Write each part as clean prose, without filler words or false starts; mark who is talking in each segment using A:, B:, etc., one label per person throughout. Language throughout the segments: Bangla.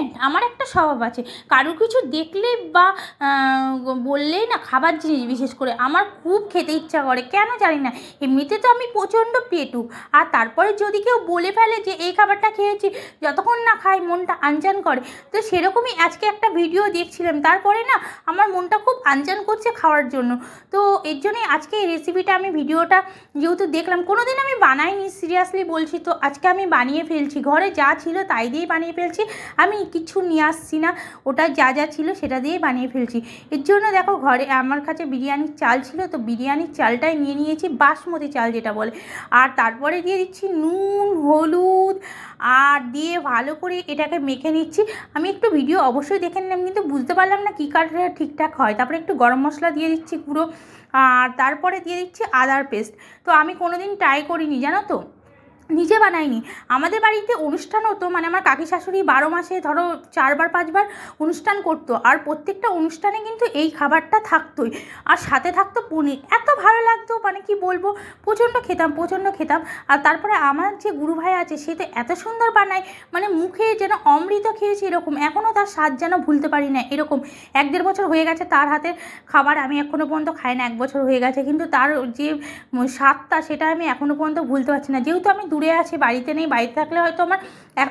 A: কমেন্ট। আমার একটা স্বভাব আছে, কারো কিছু দেখলে বা বললেই না, খাবার জিনিস বিশেষ করে আমার খুব খেতে ইচ্ছা করে, কেন জানি না। এমনিতে তো আমি প্রচণ্ড পেটুক, আর তারপরে যদি কেউ বলে ফেলে যে এই খাবারটা খেয়েছি, যতক্ষণ না খাই মনটা আনচান করে। তো সেরকমই আজকে একটা ভিডিও দেখছিলাম, তারপরে না আমার মনটা খুব আনচান করছে খাওয়ার জন্য। তো এর জন্যই আজকে এই রেসিপিটা, আমি ভিডিওটা যেহেতু দেখলাম, কোনো দিন আমি বানাইনি, সিরিয়াসলি বলছি। তো আজকে আমি বানিয়ে ফেলছি, ঘরে যা ছিল তাই দিয়েই বানিয়ে ফেলছি, আমি কিছু নিয়ে আসছি না, ওটা যা যা ছিল সেটা দিয়েই বানিয়ে ফেলছি। এর জন্য দেখো, ঘরে আমার কাছে বিরিয়ানির চাল ছিল, তো বিরিয়ানির চালটাই নিয়ে নিয়েছি, বাসমতি চাল যেটা বলে। আর তারপরে দিয়ে দিচ্ছি নুন, হলুদ, আর দিয়ে ভালো করে এটাকে মেখে নিচ্ছি। আমি একটু ভিডিও অবশ্যই দেখে নিলাম, কিন্তু বুঝতে পারলাম না কী কাটলে ঠিকঠাক হয়। তারপরে একটু গরম মশলা দিয়ে দিচ্ছি পুরো, আর তারপরে দিয়ে দিচ্ছি আদার পেস্ট। তো আমি কোনো দিন ট্রাই করিনি, জানো তো, নিজে বানাইনি। আমাদের বাড়িতে অনুষ্ঠান হতো, মানে আমার কাকি শাশুড়ি 12 মাসে ধরো 4বার 5বার অনুষ্ঠান করতো, আর প্রত্যেকটা অনুষ্ঠানে কিন্তু এই খাবারটা থাকতোই, আর সাথে থাকতো পনির। এত ভালো লাগতো, মানে কি বলবো, প্রচণ্ড খেতাম। আর তারপরে আমার যে গুরু ভাই আছে, সে তো এত সুন্দর বানায়, মানে মুখে যেন অমৃত খেয়েছি এরকম, এখনও তার স্বাদ যেন ভুলতে পারি না এরকম। 1-1.5 বছর হয়ে গেছে তার হাতের খাবার আমি এখনও পর্যন্ত খাই না, 1 বছর হয়ে গেছে, কিন্তু তার যে স্বাদটা সেটা আমি এখনও পর্যন্ত ভুলতে পারছি না। যেহেতু আমি দূরে আছি, বাড়িতে নেই, বাড়িতে থাকলে হয়তো আমার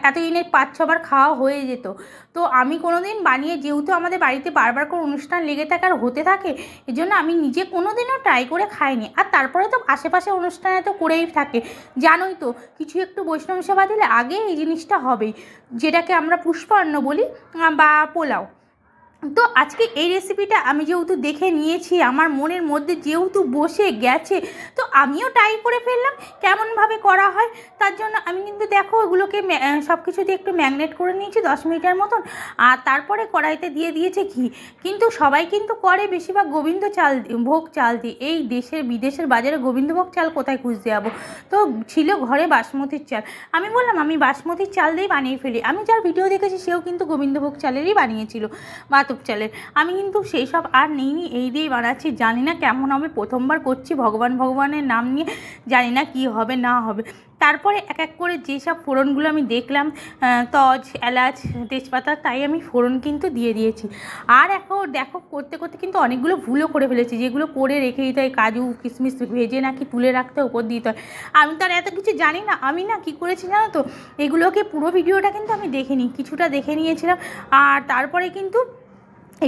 A: এতদিনে 5-6 বার খাওয়া হয়ে যেত। তো আমি কোনো দিন বানিয়ে, যেহেতু আমাদের বাড়িতে বারবার করে অনুষ্ঠান লেগে থাকে আর হতে থাকে, এই জন্য আমি নিজে কোনো দিনও ট্রাই করে খাইনি। আর তারপরে তো আশেপাশে অনুষ্ঠানে তো করেই থাকে, জানোই তো, কিছু একটু বৈষ্ণব সেবা দিলে আগে এই জিনিসটা হবেই, যেটাকে আমরা পুষ্পান্ন বলি, বা পোলাও। তো আজকে এই রেসিপিটা আমি যেহেতু দেখে নিয়েছি, আমার মনের মধ্যে যেহেতু বসে গেছে, তো আমিও ট্রাই করে ফেললাম কেমনভাবে করা হয়। তার জন্য আমি কিন্তু দেখো ওগুলোকে সব কিছু দিয়ে একটু ম্যাগনেট করে নিয়েছি 10 মিনিটের মতন, আর তারপরে কড়াইতে দিয়ে দিয়েছে ঘি। কিন্তু সবাই কিন্তু করে বেশিরভাগ গোবিন্দ চাল ভোগ চাল দিয়ে, এই দেশের বিদেশের বাজারে গোবিন্দভোগ চাল কোথায় খুঁজতে যাবো। তো ছিল ঘরে বাসমতির চাল, আমি বললাম আমি বাসমতির চাল দিয়েই বানিয়ে ফেলি। আমি যার ভিডিও দেখেছি সেও কিন্তু গোবিন্দভোগ চালেরই বানিয়েছিল, চালের। আমি কিন্তু সেই সব আর নিইনি, এই দিয়েই বানাচ্ছি। জানি না কেমন হবে, প্রথমবার করছি, ভগবানের নাম নিয়ে, জানি না কি হবে না হবে। তারপরে এক এক করে যেসব ফোড়নগুলো আমি দেখলাম, তজ, এলাচ, তেজপাতা, তাই আমি ফোড়ন কিন্তু দিয়ে দিয়েছি। আর এখন দেখো, করতে করতে কিন্তু অনেকগুলো ভুলও করে ফেলেছি, যেগুলো করে রেখে দিতে হয়, কাজু কিশমিশ ভেজে নাকি তুলে রাখতে উপর দিতে হয়। আমি তো আর এত কিছু জানি না। আমি না কী করেছি জানো তো, এগুলোকে পুরো ভিডিওটা কিন্তু আমি দেখিনি, কিছুটা দেখে নিয়েছিলাম, আর তারপরে কিন্তু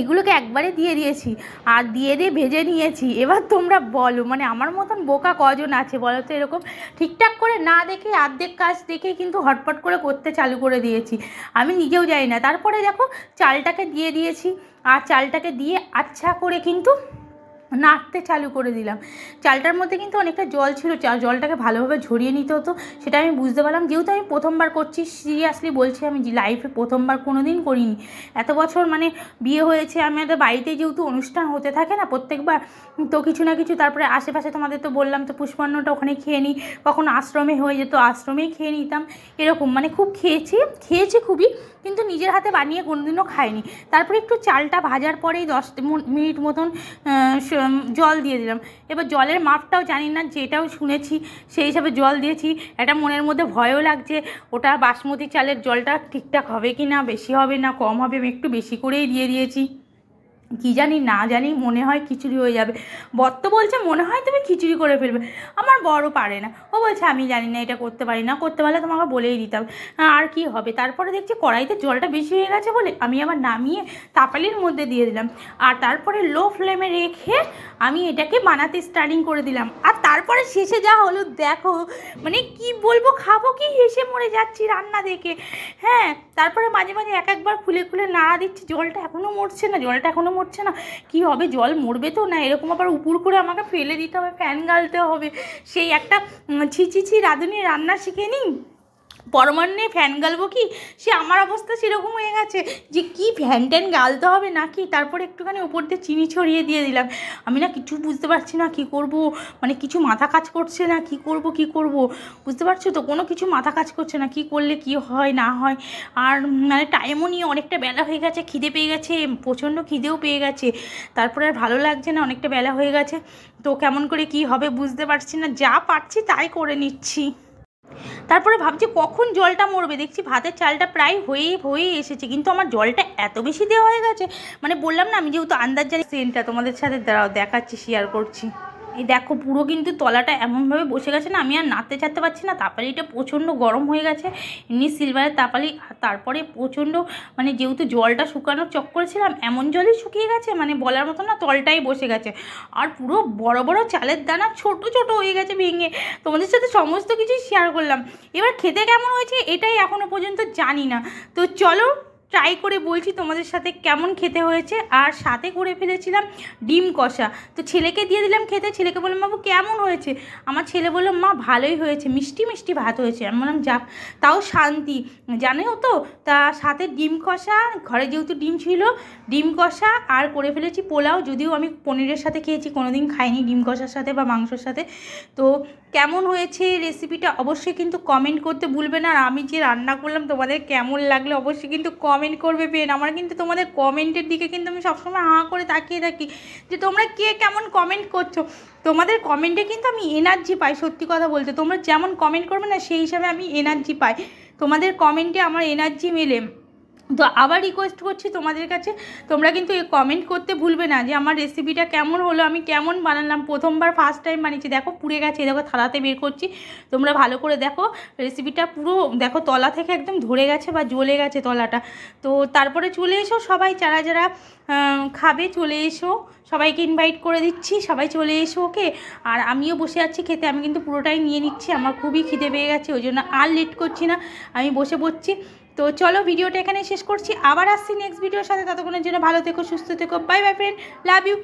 A: এগুলোকে একবারে দিয়ে দিয়েছি, আর দিয়ে ভেজে নিয়েছি। এবার তোমরা বলো, মানে আমার মতন বোকা কজন আছে বলো তো, এরকম ঠিকঠাক করে না দেখে, অর্ধেক কাজ দেখে কিন্তু হটপট করে করতে চালু করে দিয়েছি, আমি নিজেও জানি না। তারপরে দেখো চালটাকে দিয়ে দিয়েছি, আর চালটাকে দিয়ে আচ্ছা করে কিন্তু নাড়তে চালু করে দিলাম। চালটার মধ্যে কিন্তু অনেকটা জল ছিল, জলটাকে ভালোভাবে ঝরিয়ে নিতে হতো, সেটা আমি বুঝতে পারলাম। যেহেতু আমি প্রথমবার করছি, সিরিয়াসলি বলছি, আমি লাইফে প্রথমবার, কোনো দিন করিনি এত বছর, মানে বিয়ে হয়েছে, আমাদের বাড়িতে যেহেতু অনুষ্ঠান হতে থাকে না প্রত্যেকবার, তো কিছু না কিছু, তারপরে আশেপাশে তোমাদের তো বললাম, তো পুষ্পান্নটা ওখানে খেয়ে নিই, কখনো আশ্রমে হয়ে যেত, আশ্রমেই খেয়ে নিতাম, এরকম মানে খুব খেয়েছি খুবই, কিন্তু নিজের হাতে বানিয়ে কোনোদিনও খাইনি। তারপরে একটু চালটা ভাজার পরেই 10 মিনিট মতন জল দিয়ে দিলাম। এবার জলের মাপটাও জানি না, যেটাও শুনেছি সেই হিসাবে জল দিয়েছি। একটা মনের মধ্যে ভয়ও লাগছে, ওটা বাসমতি চালের জলটা ঠিকঠাক হবে কি না, বেশি হবে না কম হবে, আমি একটু বেশি করেই দিয়ে দিয়েছি। কি জানি না জানি, মনে হয় খিচুড়ি হয়ে যাবে। বর বলছে মনে হয় তুমি খিচুড়ি করে ফেলবে, আমার বড়ও পারে না, ও বলছে আমি জানি না, এটা করতে পারি না, করতে পারলে তোমাকে বলেই দিতাম, আর কি হবে। তারপরে দেখছি কড়াইতে জলটা বেশি হয়ে গেছে বলে আমি আবার নামিয়ে তাপালির মধ্যে দিয়ে দিলাম, আর তারপরে লো ফ্লেমে রেখে আমি এটাকে বানাতে স্টার্টিং করে দিলাম। আর তারপরে শেষে যা হলো দেখো, মানে কি বলবো, খাবো কি, হেসে মরে যাচ্ছি রান্না দেখে। হ্যাঁ, তারপরে মাঝে মাঝে এক একবার খুলে নাড়া দিচ্ছি, জলটা এখনও মরছে না, কি হবে, জল মরবে তো না, এরকম আবার উপুর করে আমাকে ফেলে দিতে হবে, ফ্যান গালতে হবে, সেই একটা ছি রাঁধুনি রান্না শিখে নিই, পরমান্নে ফ্যান গালবো কি, সে আমার অবস্থা সেরকম হয়ে গেছে যে কি ফ্যান ট্যান গালতে হবে নাকি। তারপরে একটুখানি উপর দিয়ে চিনি ছড়িয়ে দিয়ে দিলাম। আমি না কিছু বুঝতে পারছি না কি করব, মানে কিছু মাথা কাজ করছে না, কি করব বুঝতে পারছো তো, কোনো কিছু মাথা কাজ করছে না, কি করলে কি হয় না হয়। আর মানে টাইমও নিয়ে অনেকটা বেলা হয়ে গেছে, খিদে পেয়ে গেছে, প্রচণ্ড খিদেও পেয়ে গেছে, তারপরে আর ভালো লাগছে না, অনেকটা বেলা হয়ে গেছে, তো কেমন করে কি হবে বুঝতে পারছি না, যা পারছি তাই করে নিচ্ছি। তারপরে ভাবছি কখন জলটা মরবে, দেখছি ভাতের চালটা প্রায় হয়ে এসেছে, কিন্তু আমার জলটা এত বেশি দেওয়া হয়ে গেছে, মানে বললাম না আমি যেহেতু আন্দাজ জানি, সেন্টটা তোমাদের সাথে দেখাচ্ছি, শেয়ার করছি। এই দেখো পুরো কিন্তু তলাটা এমনভাবে বসে গেছে না, আমি আর নাড়তে চাড়তে পারছি না। তাপালিটা প্রচণ্ড গরম হয়ে গেছে, এমনি সিলভারের তাপালি। তারপরে প্রচণ্ড মানে যেহেতু জলটা শুকানোর চক্করে ছিলাম, এমন জলই শুকিয়ে গেছে মানে বলার মতো না, তলটাই বসে গেছে। আর পুরো বড় বড় চালের দানা ছোট ছোট হয়ে গেছে ভেঙে। তোমাদের সাথে সমস্ত কিছুই শেয়ার করলাম। এবার খেতে কেমন হয়েছে এটাই এখনও পর্যন্ত জানি না। তো চলো ট্রাই করে বলছি তোমাদের সাথে কেমন খেতে হয়েছে। আর সাথে করে ফেলেছিলাম ডিম কষা, তো ছেলেকে দিয়ে দিলাম খেতে। ছেলেকে বললাম বাবু কেমন হয়েছে, আমার ছেলে বললো মা ভালোই হয়েছে, মিষ্টি মিষ্টি ভাত হয়েছে। আমি বললাম যাক, তাও শান্তি, জানো তো। তা সাথে ডিম কষা, ঘরে যেহেতু ডিম ছিল, ডিম কষা আর করে ফেলেছি পোলাও। যদিও আমি পনিরের সাথে খেয়েছি, কোনোদিন খাইনি ডিম কষার সাথে বা মাংসর সাথে। তো কেমন হয়েছে রেসিপিটা অবশ্যই কিন্তু কমেন্ট করতে ভুলবে না। আর আমি যে রান্না করলাম তোমাদের কেমন লাগলো অবশ্যই কিন্তু কমেন্ট করবে পেন। আমার কিন্তু তোমাদের কমেন্টের দিকে কিন্তু আমি সবসময় হাঁ করে তাকিয়ে থাকি যে তোমরা কে কেমন কমেন্ট করছো। তোমাদের কমেন্টে কিন্তু আমি এনার্জি পাই, সত্যি কথা বলতে। তোমরা যেমন কমেন্ট করবে না সেই হিসাবে আমি এনার্জি পাই, তোমাদের কমেন্টে আমার এনার্জি মেলে। তো আবার রিকোয়েস্ট করছি তোমাদের কাছে, তোমরা কিন্তু কমেন্ট করতে ভুলবে না যে আমার রেসিপিটা কেমন হলো, আমি কেমন বানালাম। প্রথমবার ফার্স্ট টাইম বানিয়েছি, দেখো পুড়ে গেছে, দেখো থালাতে বের করছি, তোমরা ভালো করে দেখো রেসিপিটা। পুরো দেখো তলা থেকে একদম ধরে গেছে বা জ্বলে গেছে তলাটা। তো তারপরে চলে এসো সবাই, যারা যারা খাবে চলে এসো, সবাইকে ইনভাইট করে দিচ্ছি, সবাই চলে এসো ওকে। আর আমিও বসে আছি খেতে, আমি কিন্তু পুরোটাই নিয়ে নিচ্ছি, আমার খুবই খিদে পেয়ে গেছে, ওই জন্য আর লেট করছি না, আমি বসে পড়ছি। তো চলো ভিডিওটা এখানে শেষ করছি, আবার আসছি নেক্সট ভিডিওর সাথে। ততক্ষণের জন্য ভালো থেকো, সুস্থ থেকো, bye bye friend, love you.